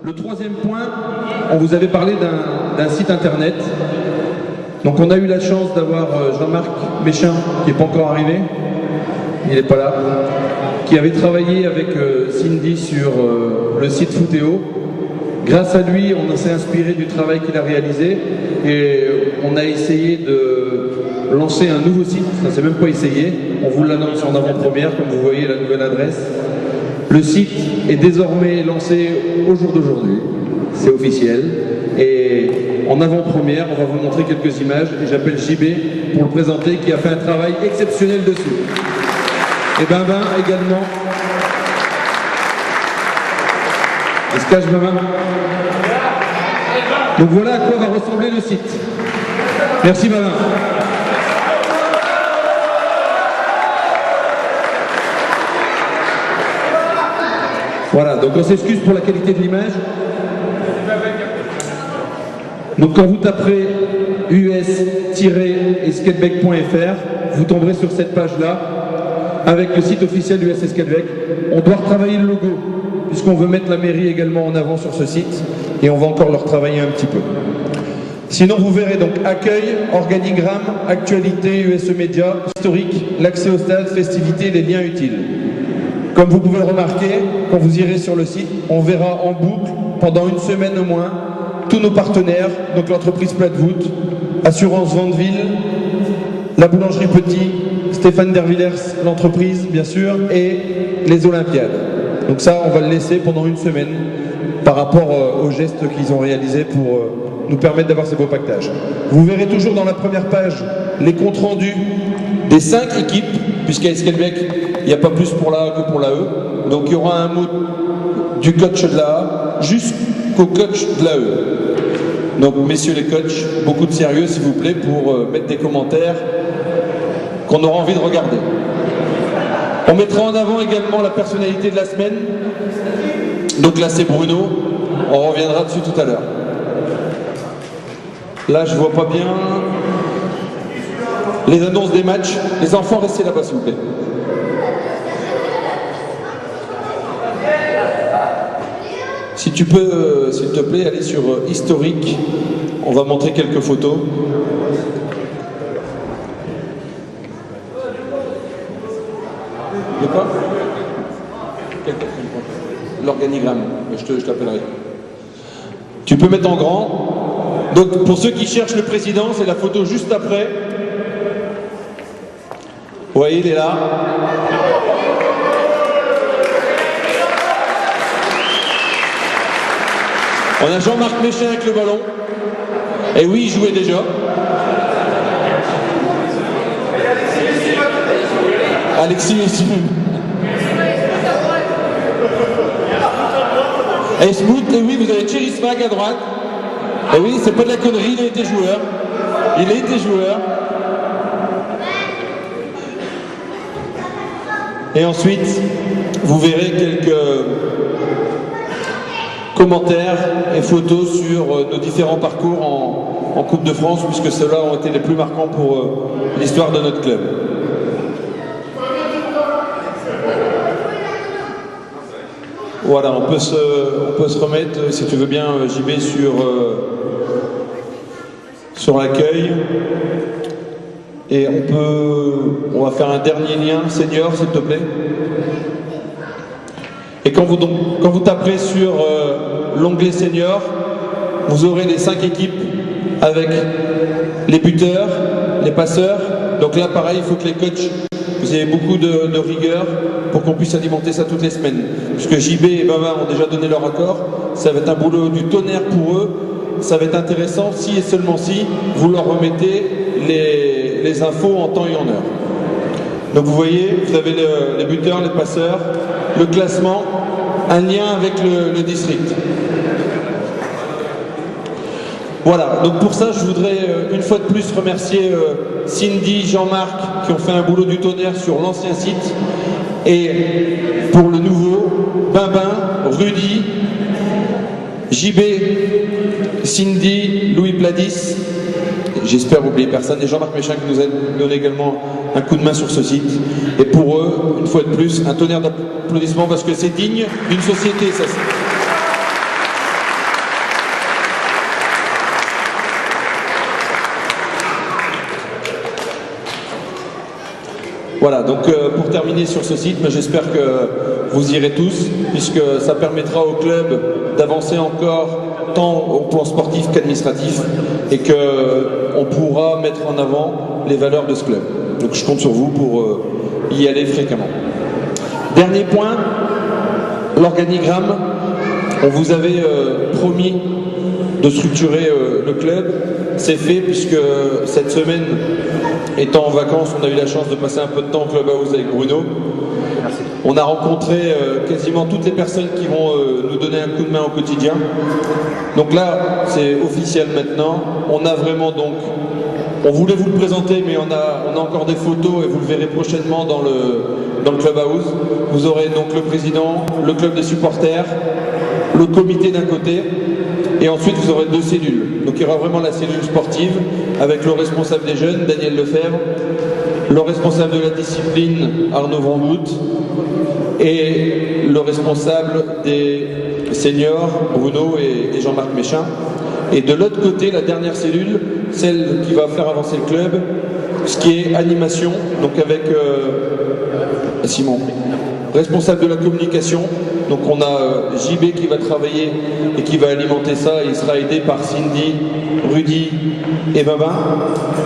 Le troisième point, on vous avait parlé d'un site internet. Donc on a eu la chance d'avoir Jean-Marc Méchin, qui n'est pas encore arrivé, il n'est pas là, qui avait travaillé avec Cindy sur le site Footéo. Grâce à lui, on s'est inspiré du travail qu'il a réalisé et on a essayé de lancer un nouveau site. Ça s'est même pas essayé, on vous l'annonce en avant-première, comme vous voyez la nouvelle adresse. Le site est désormais lancé au jour d'aujourd'hui, c'est officiel. Et en avant-première, on va vous montrer quelques images et j'appelle JB pour le présenter, qui a fait un travail exceptionnel dessus. Et Bambin également. Il se cache Bambin. Donc voilà à quoi va ressembler le site. Merci Bambin. Voilà, donc on s'excuse pour la qualité de l'image. Donc quand vous taperez us-esquelbec.fr, vous tomberez sur cette page-là, avec le site officiel du US Esquelbec. On doit retravailler le logo, puisqu'on veut mettre la mairie également en avant sur ce site, et on va encore le retravailler un petit peu. Sinon, vous verrez donc accueil, organigramme, actualité, USE Média, historique, l'accès au stade, festivités, les liens utiles. Comme vous pouvez le remarquer, quand vous irez sur le site, on verra en boucle, pendant une semaine au moins, tous nos partenaires, donc l'entreprise Platevoûte, Assurance Vandeville, la boulangerie Petit, Stéphane Dervillers, l'entreprise bien sûr, et les Olympiades. Donc ça, on va le laisser pendant une semaine par rapport aux gestes qu'ils ont réalisés pour nous permettre d'avoir ces beaux pactages. Vous verrez toujours dans la première page les comptes rendus des 5 équipes, puisqu'à Esquelbec, il n'y a pas plus pour la A que pour la E. Donc il y aura un mot du coach de la A jusqu'au coach de la E. Donc messieurs les coachs, beaucoup de sérieux s'il vous plaît pour mettre des commentaires qu'on aura envie de regarder. On mettra en avant également la personnalité de la semaine. Donc là c'est Bruno, on reviendra dessus tout à l'heure. Là je vois pas bien les annonces des matchs. Les enfants, restez là-bas s'il vous plaît. Si tu peux, s'il te plaît, aller sur historique, on va montrer quelques photos. De quoi? L'organigramme, je t'appellerai. Tu peux mettre en grand. Donc pour ceux qui cherchent le président, c'est la photo juste après. Vous voyez, il est là. On a Jean-Marc Méchin avec le ballon. Et oui, il jouait déjà. Alexis ici. Et Smoot, et oui, vous avez Thierry Smag à droite. Et oui, c'est pas de la connerie, il a été joueur. Il a été joueur. Et ensuite, vous verrez quelques commentaires et photos sur nos différents parcours en Coupe de France, puisque ceux-là ont été les plus marquants pour l'histoire de notre club. Voilà, on peut se remettre, si tu veux bien, JB, sur l'accueil. Et on va faire un dernier lien, senior, s'il te plaît. Et quand vous taperez sur l'onglet senior, vous aurez les 5 équipes avec les buteurs, les passeurs. Donc là, pareil, il faut que les coachs, vous ayez beaucoup de rigueur pour qu'on puisse alimenter ça toutes les semaines. Puisque JB et Bava ont déjà donné leur accord, ça va être un boulot du tonnerre pour eux. Ça va être intéressant si et seulement si vous leur remettez les infos en temps et en heure. Donc vous voyez, vous avez les buteurs, les passeurs, le classement, un lien avec le district. Voilà, donc pour ça je voudrais une fois de plus remercier Cindy, Jean-Marc qui ont fait un boulot du tonnerre sur l'ancien site, et pour le nouveau, Bambin, Rudy, JB, Cindy, Louis Pladis, j'espère oublier personne, et Jean-Marc Méchin qui nous a donné également un coup de main sur ce site. Et pour eux, une fois de plus, un tonnerre d'applaudissements parce que c'est digne d'une société, ça. Voilà, donc pour terminer sur ce site, j'espère que vous irez tous, puisque ça permettra au club d'avancer encore tant au plan sportif qu'administratif, et qu'on pourra mettre en avant les valeurs de ce club. Donc je compte sur vous pour y aller fréquemment. Dernier point, l'organigramme. On vous avait promis de structurer le club. C'est fait, puisque cette semaine, étant en vacances, on a eu la chance de passer un peu de temps au Clubhouse avec Bruno. Merci. On a rencontré quasiment toutes les personnes qui vont nous donner un coup de main au quotidien. Donc là, c'est officiel maintenant. On a vraiment donc... On voulait vous le présenter, mais on a encore des photos et vous le verrez prochainement dans le Clubhouse. Vous aurez donc le président, le club des supporters, le comité d'un côté, et ensuite vous aurez 2 cellules. Donc il y aura vraiment la cellule sportive avec le responsable des jeunes, Daniel Lefebvre, le responsable de la discipline, Arnaud Van Bout, et le responsable des seniors, Bruno et Jean-Marc Méchin. Et de l'autre côté, la dernière cellule, celle qui va faire avancer le club, ce qui est animation, donc avec Simon, responsable de la communication. Donc on a JB qui va travailler et qui va alimenter ça, et il sera aidé par Cindy, Rudy et Babin.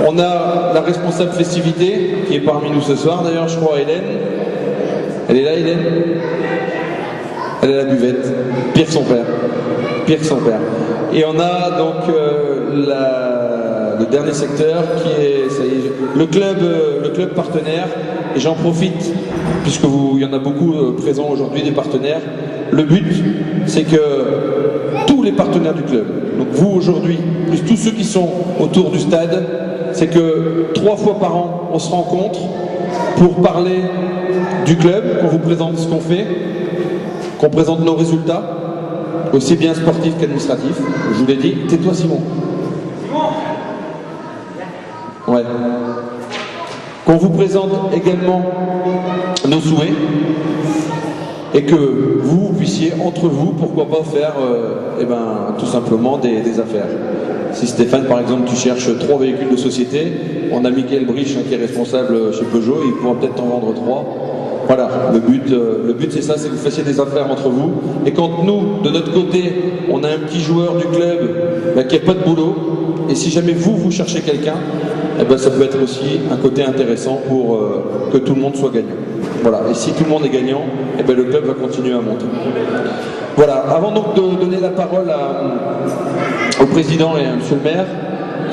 On a la responsable festivité qui est parmi nous ce soir, d'ailleurs je crois, Hélène. Elle est là, Hélène? Elle est à la buvette, pire que son père. Pire que son père. Et on a donc le dernier secteur qui est, ça y est, le club partenaire. Et j'en profite, puisque il y en a beaucoup présents aujourd'hui, des partenaires. Le but, c'est que tous les partenaires du club, donc vous aujourd'hui, plus tous ceux qui sont autour du stade, c'est que 3 fois par an, on se rencontre pour parler du club, qu'on vous présente ce qu'on fait, qu'on présente nos résultats, aussi bien sportifs qu'administratifs. Je vous l'ai dit. Tais-toi, Simon. Ouais. Qu'on vous présente également nos souhaits, et que vous puissiez, entre vous, pourquoi pas faire tout simplement des affaires. Si Stéphane, par exemple, tu cherches 3 véhicules de société, on a Mickaël Brich qui est responsable chez Peugeot, il pourra peut-être t'en vendre 3. Voilà, le but c'est ça, c'est que vous fassiez des affaires entre vous. Et quand nous, de notre côté, on a un petit joueur du club qui n'a pas de boulot, et si jamais vous cherchez quelqu'un, ça peut être aussi un côté intéressant pour que tout le monde soit gagnant. Voilà, et si tout le monde est gagnant, le club va continuer à monter. Voilà, avant donc de donner la parole au président et à monsieur le maire,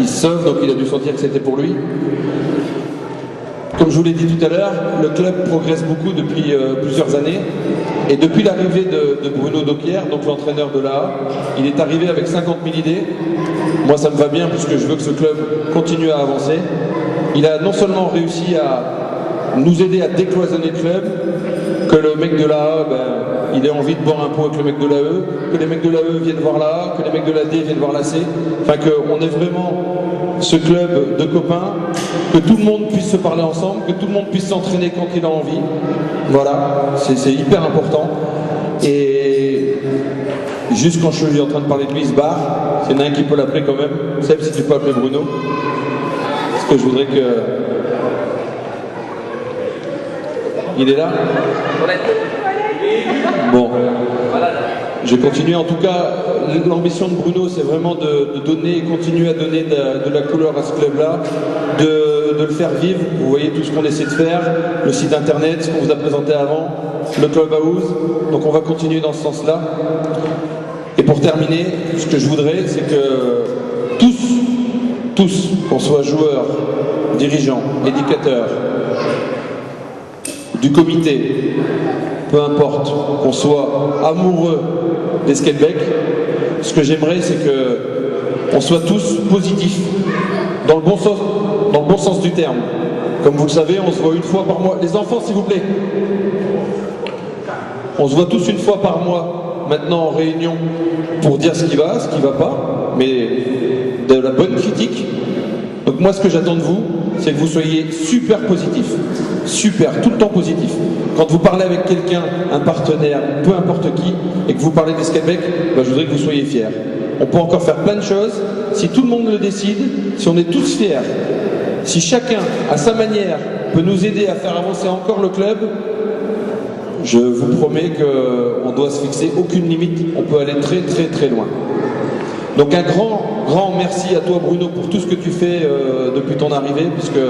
il se sauve, donc il a dû sentir que c'était pour lui. Comme je vous l'ai dit tout à l'heure, le club progresse beaucoup depuis plusieurs années. Et depuis l'arrivée de Bruno Doquier, donc l'entraîneur de l'AA, il est arrivé avec 50 000 idées. Moi, ça me va bien puisque je veux que ce club continue à avancer. Il a non seulement réussi à nous aider à décloisonner le club, que le mec de l'AA, il ait envie de boire un pot avec le mec de l'AE, que les mecs de l'AE viennent voir l'AA, que les mecs de l'AD viennent voir l'AC. Enfin, qu'on ait vraiment ce club de copains, que tout le monde puisse se parler ensemble, que tout le monde puisse s'entraîner quand il a envie. Voilà, c'est hyper important. Et juste quand je suis en train de parler de lui, il se barre. S'il y en a un qui peut l'appeler quand même. Seb, si tu peux appeler Bruno. Parce que je voudrais que... Il est là? Bon. Je vais continuer. En tout cas, l'ambition de Bruno, c'est vraiment de donner et continuer à donner de la couleur à ce club-là, de le faire vivre. Vous voyez tout ce qu'on essaie de faire, le site internet, ce qu'on vous a présenté avant, le Clubhouse. Donc on va continuer dans ce sens-là. Et pour terminer, ce que je voudrais, c'est que tous, qu'on soit joueurs, dirigeants, éducateurs, du comité, peu importe, qu'on soit amoureux des skatebecs, ce que j'aimerais, c'est qu'on soit tous positifs, dans le bon sens du terme. Comme vous le savez, on se voit une fois par mois. Les enfants, s'il vous plaît. On se voit tous une fois par mois, maintenant en réunion, pour dire ce qui va pas, mais de la bonne critique. Donc moi, ce que j'attends de vous, c'est que vous soyez super positif, super, tout le temps positif. Quand vous parlez avec quelqu'un, un partenaire, peu importe qui, et que vous parlez des skatebecs, je voudrais que vous soyez fiers. On peut encore faire plein de choses, si tout le monde le décide, si on est tous fiers, si chacun, à sa manière, peut nous aider à faire avancer encore le club, je vous promets qu'on doit se fixer aucune limite, on peut aller très très très loin. Donc un grand merci à toi Bruno pour tout ce que tu fais depuis ton arrivée, puisque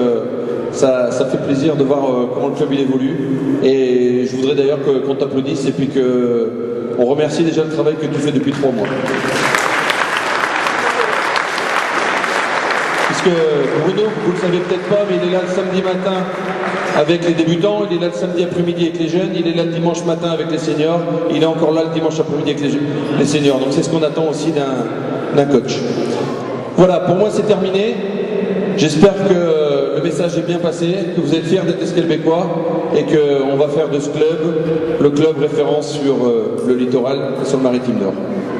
ça fait plaisir de voir comment le club il évolue. Et je voudrais d'ailleurs qu'on t'applaudisse et puis qu'on remercie déjà le travail que tu fais depuis 3 mois. Puisque Bruno, vous le savez peut-être pas, mais il est là le samedi matin avec les débutants, il est là le samedi après-midi avec les jeunes, il est là le dimanche matin avec les seniors, il est encore là le dimanche après-midi avec les seniors. Donc c'est ce qu'on attend aussi d'un coach. Voilà, pour moi c'est terminé. J'espère que le message est bien passé, que vous êtes fiers d'être Esquelbecquois et qu'on va faire de ce club le club référence sur le littoral et sur le Maritime Nord.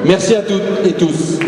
Merci à toutes et tous.